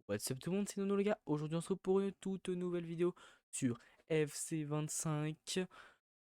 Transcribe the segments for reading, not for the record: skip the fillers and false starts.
What's up tout le monde, c'est Nono les gars. Aujourd'hui on se retrouve pour une toute nouvelle vidéo sur FC25.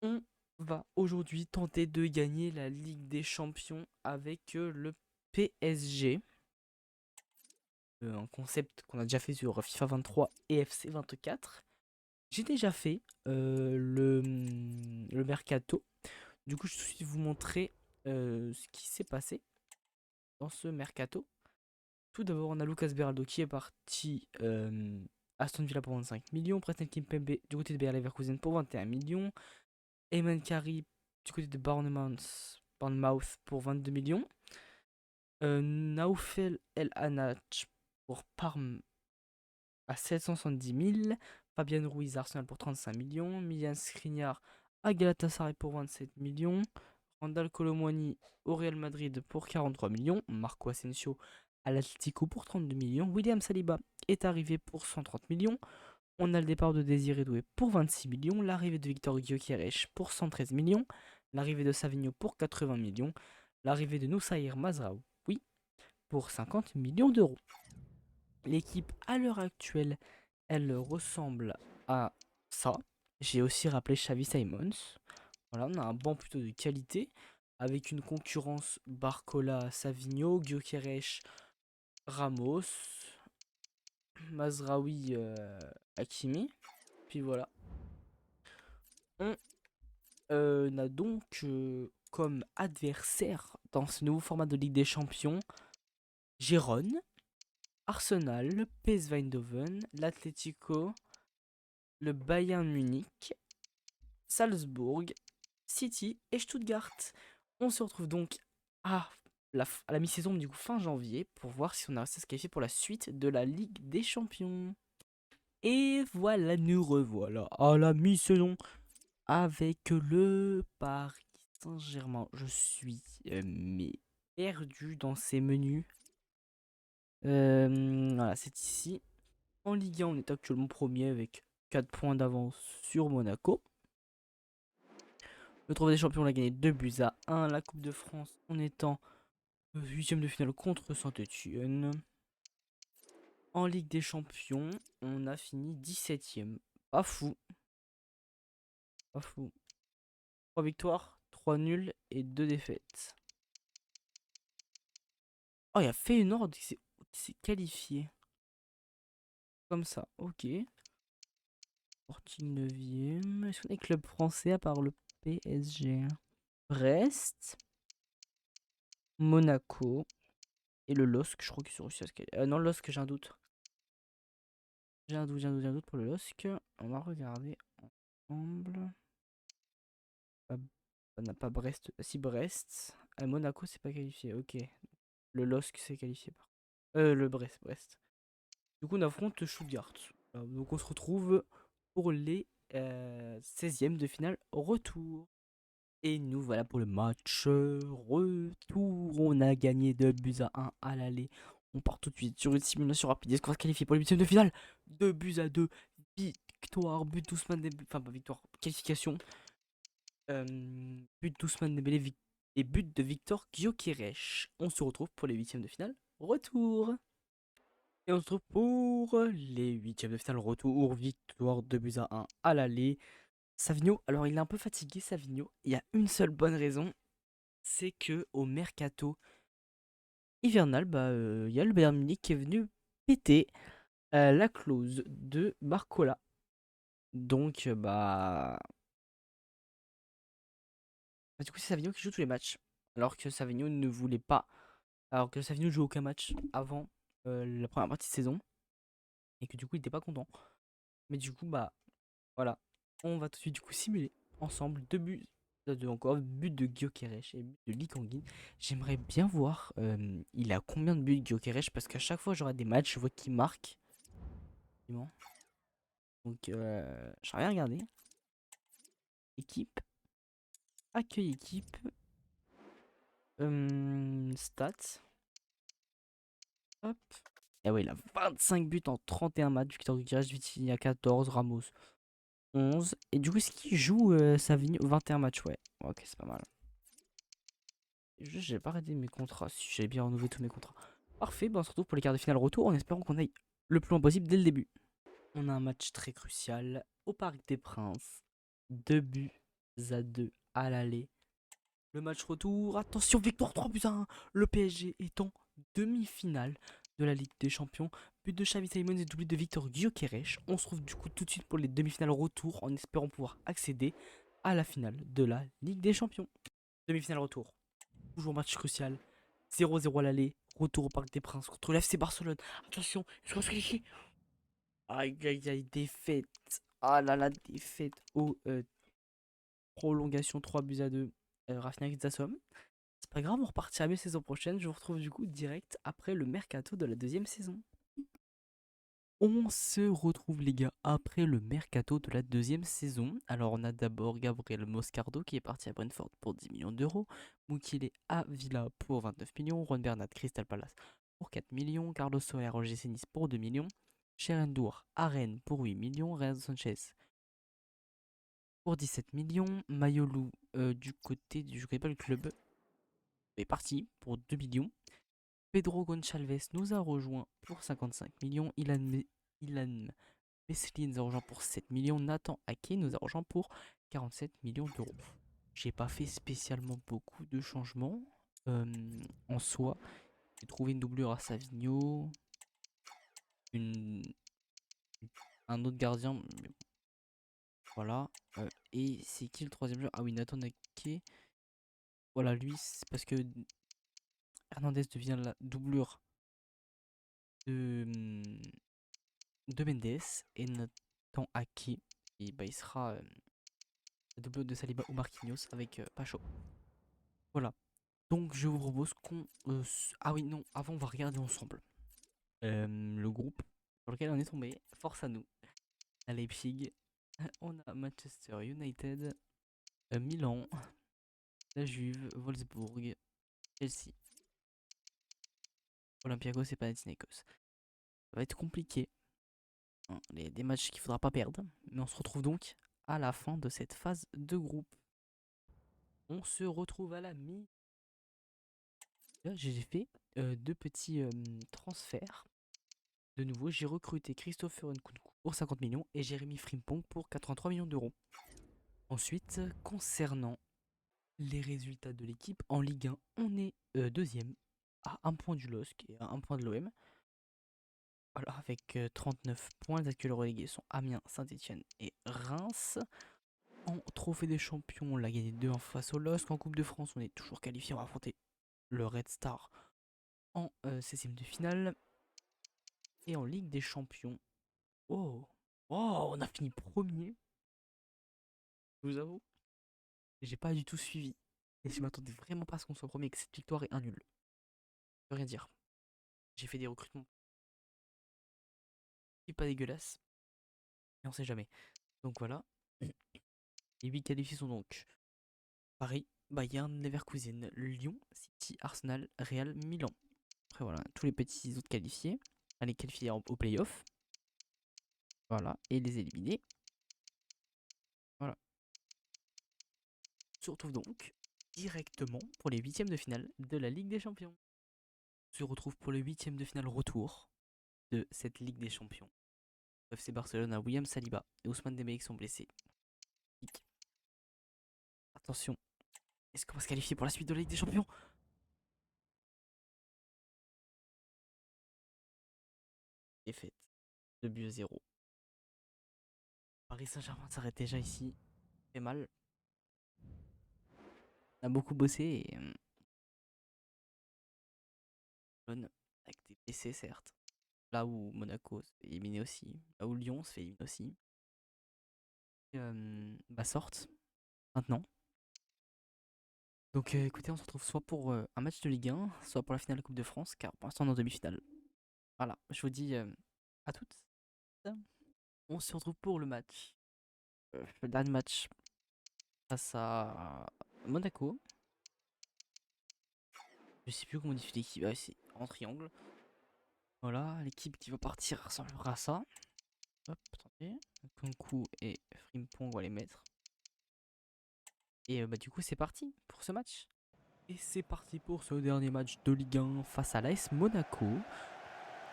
On va aujourd'hui tenter de gagner la Ligue des Champions avec le PSG. Un concept qu'on a déjà fait sur FIFA 23 et FC 24. J'ai déjà fait le mercato. Du coup je vais vous montrer ce qui s'est passé dans ce mercato. Tout d'abord, on a Lucas Beraldo qui est parti Aston Villa pour 25 millions. Presnel Kimpembe du côté de Bayer Leverkusen pour 21 millions. Eman Kari du côté de Bournemouth pour 22 millions. Naoufel El Hanach pour Parme à 770 000. Fabian Ruiz Arsenal pour 35 millions. Milian Skriniar à Galatasaray pour 27 millions. Randal Colomwani au Real Madrid pour 43 millions. Marco Asensio à l'Atlético pour 32 millions. William Saliba est arrivé pour 130 millions. On a le départ de Désiré Doué pour 26 millions. L'arrivée de Victor Gyökeres pour 113 millions. L'arrivée de Savigno pour 80 millions. L'arrivée de Noussaïr Mazraoui pour 50 millions d'euros. L'équipe à l'heure actuelle, elle ressemble à ça. J'ai aussi rappelé Xavi Simons. Voilà, on a un banc plutôt de qualité avec une concurrence Barcola, Savigno, Gyökeres, Ramos, Mazraoui, Hakimi. Puis voilà. On a donc comme adversaire dans ce nouveau format de Ligue des Champions Gérone, Arsenal, PSV Eindhoven, l'Atlético, le Bayern Munich, Salzbourg, City et Stuttgart. On se retrouve donc à la mi-saison, du coup fin janvier, pour voir si on a réussi à se qualifier pour la suite de la Ligue des Champions. Et voilà, nous revoilà à la mi-saison avec le Paris Saint-Germain. Je suis mais perdu dans ces menus. Voilà, c'est ici. En Ligue 1, on est actuellement premier avec 4 points d'avance sur Monaco. Le Trophée des Champions, on l'a gagné 2 buts à 1. La Coupe de France, en étant 8ème de finale contre Saint-Etienne. En Ligue des Champions, on a fini 17ème. Pas fou. Pas fou. 3 victoires, 3 nuls et 2 défaites. Oh, il y a Feyenoord qui s'est qualifié. Comme ça, ok. Sporting 9ème. Est-ce qu'on a des clubs français à part le PSG? Brest, Monaco et le LOSC. Je crois qu'ils sont réussi à se qualifier. Non, le LOSC, j'ai un doute. J'ai un doute pour le LOSC. On va regarder ensemble. On n'a pas Brest. Si, Brest. Monaco, c'est pas qualifié. Ok. Le LOSC, c'est qualifié par. Le Brest. Du coup, on affronte Stuttgart. Donc, on se retrouve pour les 16e de finale retour. Et nous voilà pour le match retour. On a gagné 2 buts à 1 à l'aller. On part tout de suite sur une simulation rapide. Est-ce qu'on va se qualifier pour les 8e de finale? 2 buts à 2. Victoire, but d'Ousmane Dembélé. Enfin, pas victoire, qualification. But d'Ousmane Dembélé et but de Victor Gyökeres. On se retrouve pour les 8e de finale retour. Et on se retrouve pour les 8e de finale retour. Victoire 2 buts à 1 à l'aller. Savigno, alors il est un peu fatigué, Savigno. Il y a une seule bonne raison, c'est que au mercato hivernal, il y a le Bayern Munich qui est venu péter la clause de Barcola. Donc, du coup, c'est Savigno qui joue tous les matchs. Alors que Savigno ne voulait pas. Alors que Savigno joue aucun match avant la première partie de saison. Et que du coup, il était pas content. Mais du coup, voilà. On va tout de suite du coup simuler ensemble 2 buts. Encore but de Gyökeres et but de Lee Kang-in. J'aimerais bien voir il a combien de buts Gyökeres parce qu'à chaque fois j'aurai des matchs, je vois qu'il marque. Donc j'aimerais bien regarder. Équipe. Accueil équipe. Stats. Hop. Et ouais, il a 25 buts en 31 matchs. Victor Gyökeres, Vitinha 14, Ramos 11. Et du coup, est-ce qu'il joue Savigno 21 matchs? Ouais, ok, c'est pas mal. Juste, j'ai pas arrêté mes contrats. Si j'avais bien renouvelé tous mes contrats. Parfait, on se retrouve pour les quarts de finale retour en espérant qu'on aille le plus loin possible dès le début. On a un match très crucial au Parc des Princes. 2 buts à 2 à l'aller. Le match retour, attention, victoire 3 buts à 1. Le PSG est en demi-finale de la Ligue des Champions. But de Xavi Simons et doublé de Victor Gyökeres. On se retrouve du coup tout de suite pour les demi-finales retour en espérant pouvoir accéder à la finale de la Ligue des Champions. Demi-finale retour. Toujours match crucial. 0-0 à l'aller. Retour au Parc des Princes contre l'FC Barcelone. Attention, je pense que aïe aïe aïe, défaite. Ah là là, défaite au prolongation 3 buts à 2. Rafinha qui s'assomme. C'est pas grave, on repartira mieux saison prochaine. Je vous retrouve du coup direct après le mercato de la deuxième saison. On se retrouve les gars après le mercato de la deuxième saison. Alors on a d'abord Gabriel Moscardo qui est parti à Brentford pour 10 millions d'euros. Mukile à Villa pour 29 millions. Ron Bernat Crystal Palace pour 4 millions. Carlos Soler au GC Nice pour 2 millions. Sherendour à Rennes pour 8 millions. Real Sanchez pour 17 millions. Mayolou du côté du... Je connais pas le club. Est parti pour 2 millions. Pedro Gonçalves nous a rejoint pour 55 millions. Ilan Mesli nous a rejoint pour 7 millions. Nathan Ake nous a rejoint pour 47 millions d'euros. J'ai pas fait spécialement beaucoup de changements en soi. J'ai trouvé une doublure à Savigno. Un autre gardien. Mais voilà. Et c'est qui le troisième joueur? Ah oui, Nathan Ake. Voilà, lui, c'est parce que Hernandez devient la doublure de Mendes et Nathan Ake. Et bah, il sera la doublure de Saliba ou Marquinhos avec Pacho. Voilà. Donc je vous propose qu'on... Ah oui, non, avant on va regarder ensemble le groupe sur lequel on est tombé. Force à nous. À Leipzig, on a Manchester United, Milan, la Juve, Wolfsburg, Chelsea, Olympiakos et Panathinaikos. Ça va être compliqué. Hein, des matchs qu'il faudra pas perdre. Mais on se retrouve donc à la fin de cette phase de groupe. On se retrouve à la mi. J'ai fait 2 petits transferts. De nouveau, j'ai recruté Christopher Nkunku pour 50 millions et Jérémy Frimpong pour 83 millions d'euros. Ensuite, concernant les résultats de l'équipe en Ligue 1, on est deuxième à 1 point du LOSC et à 1 point de l'OM. Voilà, avec 39 points. Les actuels relégués sont Amiens, Saint-Etienne et Reims. En Trophée des Champions, on l'a gagné 2-1 face au LOSC. En Coupe de France, on est toujours qualifié. On va affronter le Red Star en 16e de finale. Et en Ligue des Champions, oh, on a fini premier. Je vous avoue, j'ai pas du tout suivi. Et je m'attendais vraiment pas à ce qu'on soit premier avec cette victoire et un nul. Je peux rien dire. J'ai fait des recrutements pas dégueulasses. Et on sait jamais. Donc voilà. Les 8 qualifiés sont donc Paris, Bayern, Leverkusen, Lyon, City, Arsenal, Real, Milan. Après voilà, tous les petits autres qualifiés. Allez qualifier au playoff. Voilà. Et les éliminer. Voilà. On se retrouve donc directement pour les huitièmes de finale de la Ligue des Champions. On se retrouve pour le huitième de finale retour de cette Ligue des Champions. FC Barcelone a William Saliba et Ousmane Dembélé qui sont blessés. Attention, est-ce qu'on va se qualifier pour la suite de la Ligue des Champions? Défaite. 2 buts à 0. Paris Saint-Germain s'arrête déjà ici. Fait mal. On a beaucoup bossé et avec des blessés certes. Là où Monaco se fait éliminer aussi. Là où Lyon se fait éliminer aussi. Et, bah sortent maintenant. Donc écoutez, on se retrouve soit pour un match de Ligue 1, soit pour la finale de Coupe de France, car pour l'instant on est en demi-finale. Voilà, je vous dis à toutes. On se retrouve pour le match. Le dernier match face à Monaco. Je sais plus comment modifier l'équipe. Ah, c'est en triangle. Voilà, l'équipe qui va partir ressemblera à ça. Hop, attendez. Kunku et Frimpong, on va les mettre. Et bah du coup c'est parti pour ce match. Et c'est parti pour ce dernier match de Ligue 1 face à l'AS Monaco.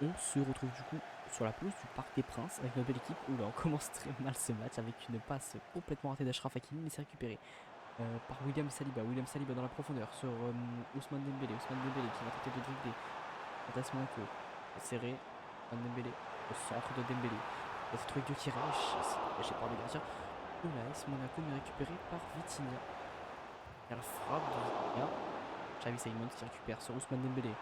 On se retrouve du coup sur la pelouse du Parc des Princes avec notre belle équipe. Oula, on commence très mal ce match avec une passe complètement ratée d'Achraf Hakimi, mais c'est récupéré par William Saliba. William Saliba dans la profondeur sur Ousmane Dembélé. Ousmane Dembélé qui va tenter de dribbler. Adresse Monaco, serré. Ousmane Dembélé, au centre de Dembélé. Il va se trouver avec Gyökeres, c'est dégagé par le gardien. Oula, Monaco mais récupéré par Vitinha. Il y a la frappe de Vitinha. Xavi Simons qui récupère sur Ousmane Dembélé.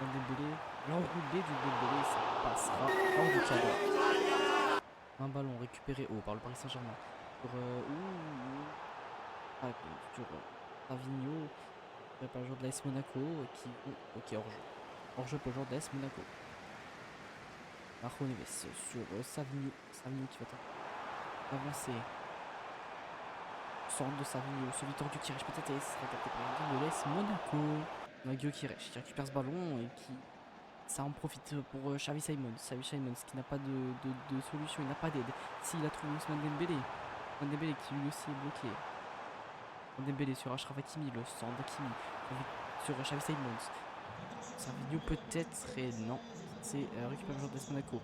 Dembélé, l'enroulé du Dembélé, ça passera hors du cadre. Un ballon récupéré haut par le Paris Saint-Germain sur sur Savigno, par le joueur de l'AS Monaco qui ok, hors-jeu pour le joueur de l'AS Monaco. Marco Neves sur Savigno qui va avancer. Centre de Savigno, ce Victor Gyökeres peut-être sera capté par le joueur de l'AS Monaco. Gyökeres qui récupère ce ballon et qui ça en profite pour Xavi Simons. Xavi Simons qui n'a pas de solution, il n'a pas d'aide. S'il a trouvé Ousmane Dembélé. Ousmane Dembélé qui lui aussi est bloqué. Dembélé sur Achraf Hakimi, le centre d'Hakimi sur Xavi Simons. Savigno peut-être, et non, c'est récupéré le joueur de Monaco.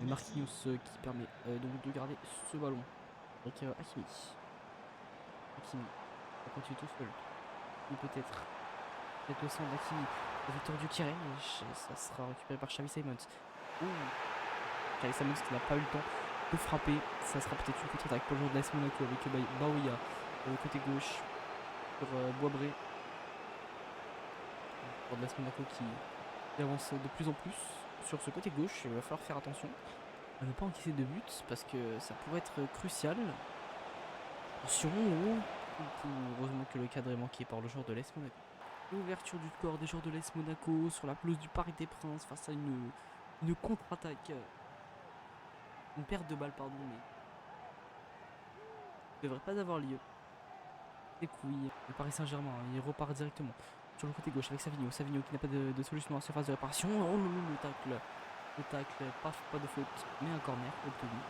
Et Marquinhos qui permet donc de garder ce ballon avec Hakimi. Hakimi, ça continue tout seul. Ou peut-être le centre d'Hakimi. Victor Gyökeres, ça sera récupéré par Xavi Simons. Xavi Simons qui n'a pas eu le temps de frapper. Ça sera peut-être une contre-attaque pour le joueur de l'AS Monaco avec Baouya le côté gauche sur Boisbré. Le joueur de l'AS Monaco qui avance de plus en plus sur ce côté gauche. Il va falloir faire attention à ne pas encaisser de buts parce que ça pourrait être crucial. Attention, heureusement que le cadre est manqué par le joueur de l'AS Monaco. L'ouverture du corps des joueurs de l'AS Monaco sur la pelouse du Parc des Princes face à une contre-attaque. Une perte de balle, pardon, mais ne devrait pas avoir lieu. Des couilles. Le Paris Saint-Germain, il repart directement sur le côté gauche avec Savigno. Savigno qui n'a pas de solution dans la surface de réparation. Oh le tacle. Le tacle, pas de faute, mais un corner obtenu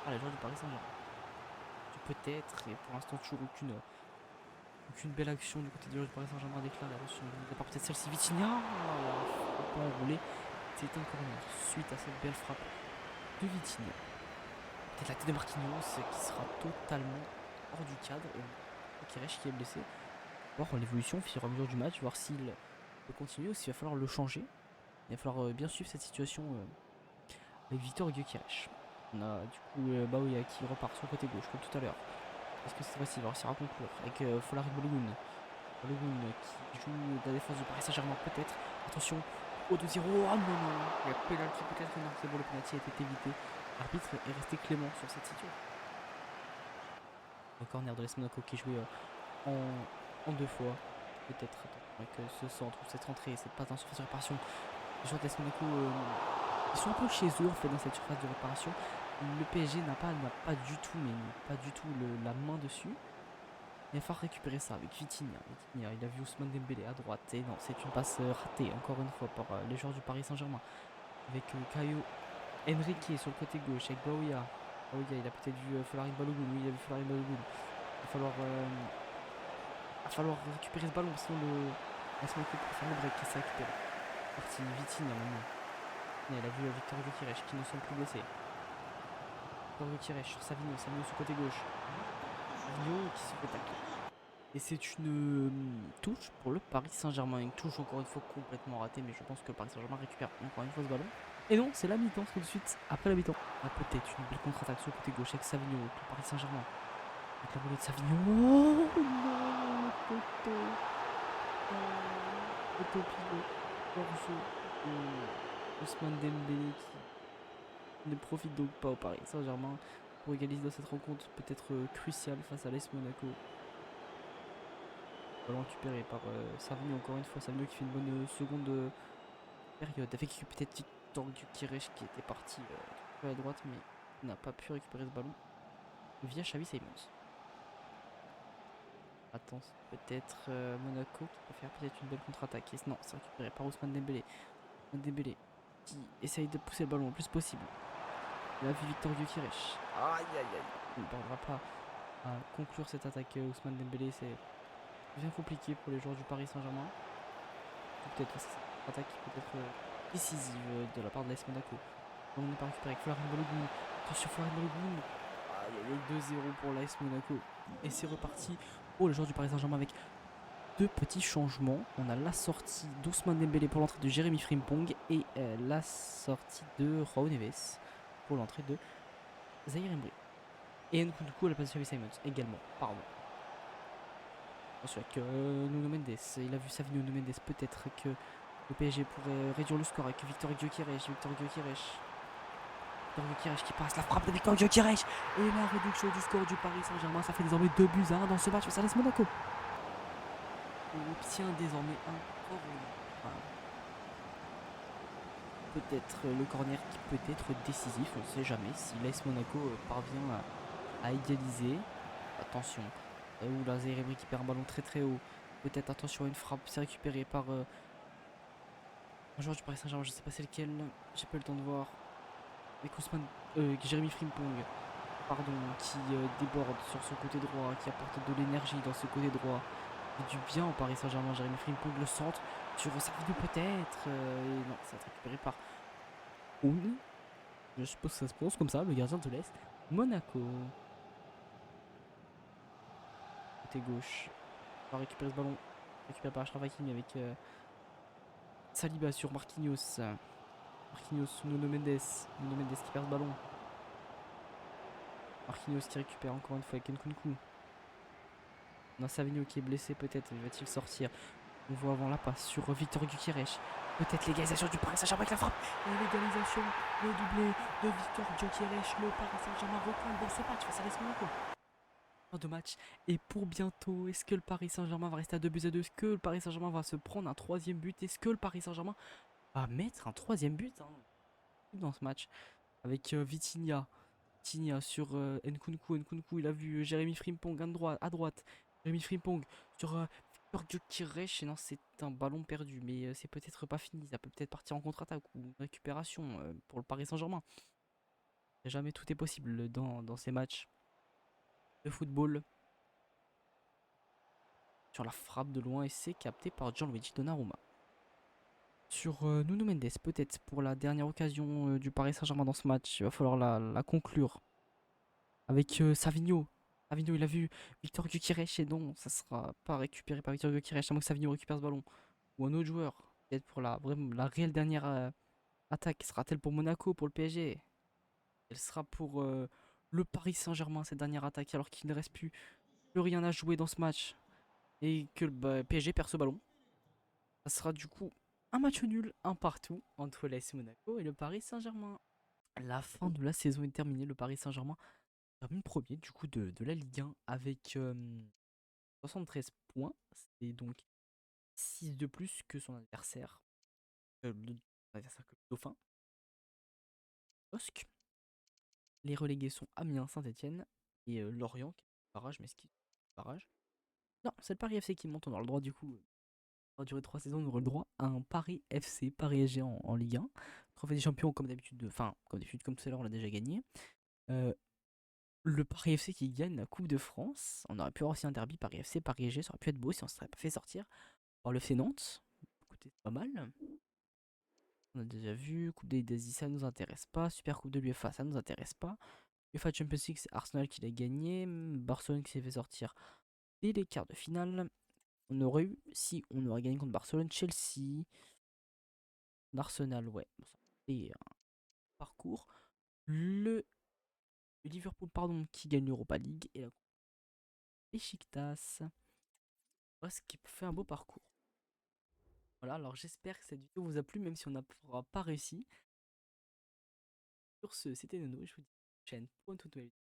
par les joueurs du Paris Saint-Germain. Peut-être, et pour l'instant toujours aucune belle action du côté des joueurs du Paris Saint-Germain déclarée. À part peut-être celle-ci, Vitinha, pas enroulé. C'est un corner suite à cette belle frappe de Vitinha. Peut-être la tête de Marquinhos qui sera totalement hors du cadre. Et Gyökeres qui est blessé. Voir l'évolution au fur et à mesure du match, voir s'il peut continuer ou s'il va falloir le changer. Il va falloir bien suivre cette situation avec Victor Gyökeres. On a du coup Baouya qui repart sur le côté gauche comme tout à l'heure. Est-ce que cette fois-ci il va réussir à conclure avec Folarin Balogun qui joue de la défense du Paris Saint-Germain peut-être. Attention, au 2-0, ah non, il y a pénalty peut-être, non c'est bon, le pénalty a été évité. L'arbitre est resté clément sur cette situation. Le corner de l'AS Monaco qui est joué en deux fois. Peut-être avec ce centre ou cette rentrée, cette passe en surface de réparation. Les joueurs de l'AS Monaco ils sont un peu chez eux en fait dans cette surface de réparation. Le PSG n'a pas du tout, mais pas du tout la main dessus. Il va falloir récupérer ça avec Vitinha. Il a vu Ousmane Dembélé à droite. Et non, c'est une passe ratée encore une fois par les joueurs du Paris Saint-Germain. Avec Caio Henrique sur le côté gauche avec Baouya. Baouya, il a peut-être vu Folarin Balogun. Oui, il a vu Folarin Balogun. Il va falloir récupérer ce ballon sinon la semaine pour faire le break qui s'est récupéré. Parti Vitinha maintenant. Il a vu Victor Gyökeres qui ne sont plus blessés. Victor Gyökeres sur Savigno sur le côté gauche. Savigno qui se fait tacler. Et c'est une touche pour le Paris Saint-Germain. Une touche encore une fois complètement ratée, mais je pense que le Paris Saint-Germain récupère encore une fois ce ballon. Et non, c'est la mi-temps tout de suite après la mi-temps. Ah, peut-être une belle contre-attaque sur le côté gauche avec Savigno, le Paris Saint-Germain. Avec la volée de Savigno. Oh non, poteau. Poteau pivot. Hors-jeu. Ousmane Dembélé qui ne profite donc pas au Paris Saint-Germain pour égaliser dans cette rencontre peut-être cruciale face à l'AS Monaco. Ballon récupéré par Savigno encore une fois. Savigno qui fait une bonne seconde période avec peut-être Victor Gyökeres qui était parti à droite mais n'a pas pu récupérer ce ballon via Xavi Simons. Attends, peut-être Monaco qui peut faire peut-être une belle contre-attaque. Non, c'est récupéré par Ousmane Dembélé. Ousmane Dembélé qui essaye de pousser le ballon le plus possible. Il a vu Victor Gyökeres. Aïe aïe aïe. Il ne parviendra pas à conclure cette attaque. Ousmane Dembélé, c'est bien compliqué pour les joueurs du Paris Saint-Germain. Peut-être attaque qui peut être décisive de la part de l'AS Monaco. On n'est pas récupéré avec Florian Balogun. Attention Florian Balogun. Il y a 2-0 pour l'AS Monaco. Et c'est reparti pour le joueur du Paris Saint-Germain avec deux petits changements. On a la sortie d'Ousmane Dembélé pour l'entrée de Jérémy Frimpong et la sortie de Raúl Neves pour l'entrée de Zaïre Emery. Et Nkunku à la place de Xavi Simons également. Pardon. Attention avec Nuno Mendes. Il a vu Savino Nuno Mendes. Peut-être que le PSG pourrait réduire le score avec Victor Gyökeres. Victor Gyökeres qui passe la frappe de Victor Gyökeres. Et la réduction du score du Paris Saint-Germain. Ça fait désormais 2-1 dans ce match. Ça laisse Monaco. On obtient désormais un corner. Enfin, peut-être le corner qui peut être décisif. On ne sait jamais si l'AS Monaco parvient à égaliser. Attention. Oula, Zaïre Emery qui perd un ballon très haut. Peut-être attention à une frappe. C'est récupéré par un joueur du Paris Saint-Germain. Je ne sais pas c'est lequel. J'ai pas eu le temps de voir. Avec Ousmane, Jérémy Frimpong, pardon, qui déborde sur son côté droit, qui apporte de l'énergie dans ce côté droit. Et du bien au Paris Saint-Germain. Jérémy Frimpong le centre sur Savino peut-être. Et non, ça va être récupéré par Oun. Je suppose que ça se prononce comme ça, le gardien de l'Est. Monaco. Côté gauche. On va récupérer ce ballon. Récupéré par Achraf Hakimi avec Saliba sur Marquinhos. Marquinhos sous Nuno Mendes. Nuno Mendes qui perd le ballon. Marquinhos qui récupère encore une fois avec Nkunku. On a Savino qui est blessé peut-être. Va-t-il sortir? On voit avant la passe sur Victor Gyökeres. Peut-être l'égalisation du Paris Saint-Germain avec la frappe. Et l'égalisation, le doublé de Victor Gyökeres. Le Paris Saint-Germain reprend dans ce match face à l'AS Monaco. Fin de match. Et pour bientôt, est-ce que le Paris Saint-Germain va rester à 2-2? Est-ce que le Paris Saint-Germain va se prendre un troisième but? Est-ce que le Paris Saint-Germain va mettre un troisième but dans ce match? Avec Vitinha sur Nkunku. Nkunku, il a vu Jérémy Frimpong à droite. Jérémy Frimpong sur Victor Gyökeres. Et non, c'est un ballon perdu. Mais c'est peut-être pas fini. Ça peut peut-être partir en contre-attaque ou récupération pour le Paris Saint-Germain. Jamais tout est possible dans ces matchs de football. Sur la frappe de loin et c'est capté par Gianluigi Donnarumma. Sur Nuno Mendes, peut-être pour la dernière occasion du Paris Saint-Germain dans ce match. Il va falloir la conclure. Avec Savino. Savino, il a vu Victor Gyökeres et non, ça sera pas récupéré par Victor Gyökeres. À moins que Savino récupère ce ballon. Ou un autre joueur. Peut-être pour la réelle dernière attaque. Sera-t-elle pour Monaco, pour le PSG? Elle sera pour le Paris Saint-Germain, cette dernière attaque, alors qu'il ne reste plus rien à jouer dans ce match. Et que le PSG perd ce ballon. Ça sera du coup un match nul, un partout entre l'AS Monaco et le Paris Saint-Germain. La fin de la saison est terminée. Le Paris Saint-Germain termine premier du coup de la Ligue 1 avec 73 points. C'est donc 6 de plus que son adversaire. Le Dauphin. Osc. Les relégués sont Amiens, Saint-Etienne et Lorient qui est barrage, mais ce qui est barrage. Non, c'est le Paris FC qui monte. On aura le droit du coup. Ça va durer 3 saisons, on aura le droit à un Paris FC, Paris SG en Ligue 1. Trophée des champions, comme d'habitude, comme tout à l'heure, on l'a déjà gagné. Le Paris FC qui gagne la Coupe de France. On aurait pu avoir aussi un derby Paris FC, Paris SG, ça aurait pu être beau si on ne serait pas fait sortir par le FC Nantes. Écoutez, c'est pas mal. On a déjà vu. Coupe d'Asie, ça nous intéresse pas. Super Coupe de l'UEFA, ça nous intéresse pas. UEFA Champions League, c'est Arsenal qui l'a gagné. Barcelone qui s'est fait sortir dès les quarts de finale. On aurait eu, si on aurait gagné contre Barcelone, Chelsea, Arsenal, ouais. Et un parcours. Le Liverpool, pardon, qui gagne l'Europa League. Et la Beşiktaş. Ouais, ce qui fait un beau parcours. Voilà, alors j'espère que cette vidéo vous a plu, même si on n'aura pas réussi. Sur ce, c'était Nono, je vous dis à la prochaine pour une toute nouvelle vidéo.